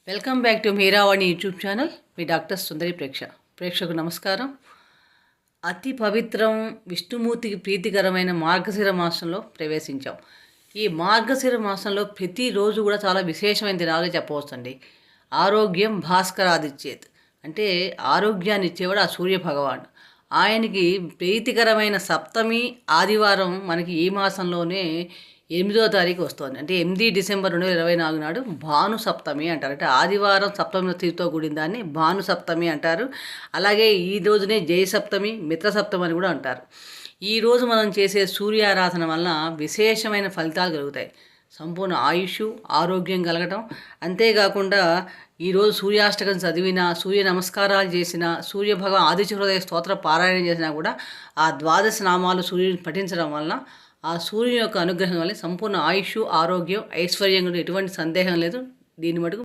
Welcome back to Meeravani YouTube channel. మీ doctor Sundari ప్రేక్షకు నమస్కారం. అతి పవిత్రం విష్ణుమూర్తికి ప్రీతికరమైన మార్గశిర మాసంలో ప్రవేశించాం. ఈ మార్గశిర మాసంలో ప్రతిరోజు కూడా చాలా విశేషమైన దినాలు చెప్పవచ్చండి. ఆరోగ్యం భాస్కరాదిచ్చేత్ అంటే ఆరోగ్యాన్ని ఇచ్చేవాడు ఆ సూర్య భగవాన్. ఆయనకి ప్రీతికరమైన సప్తమి ఆదివారం మనకి ఈ మాసంలోనే 8వ తారీఖు వస్తుంది. అంటే 8 డిసెంబర్ 2024 నాడు భాను సప్తమి అంటారు. అంటే ఆదివారం సప్తమి తిథితో కూడిన దాన్ని భాను సప్తమి అంటారు. అలాగే ఈ రోజునే జయ సప్తమి, మిత్ర సప్తమి అని కూడా అంటారు. ఈరోజు మనం చేసే సూర్యారాధన వలన విశేషమైన ఫలితాలు కలుగుతాయి. సంపూర్ణ ఆయుష్, ఆరోగ్యం కలగటం, అంతేకాకుండా ఈరోజు సూర్యాష్టకం చదివినా, సూర్య నమస్కారాలు చేసినా, సూర్యభగవాన్ ఆదిత్య హృదయ స్తోత్ర పారాయణ చేసినా కూడా ఆ ద్వాదశ నామాలు సూర్యుని పఠించడం వలన ఆ సూర్యుని యొక్క అనుగ్రహం వల్ల సంపూర్ణ ఆయుష్, ఆరోగ్యం, ఐశ్వర్యం కూడా ఎటువంటి సందేహం లేదు. దీని మటుకు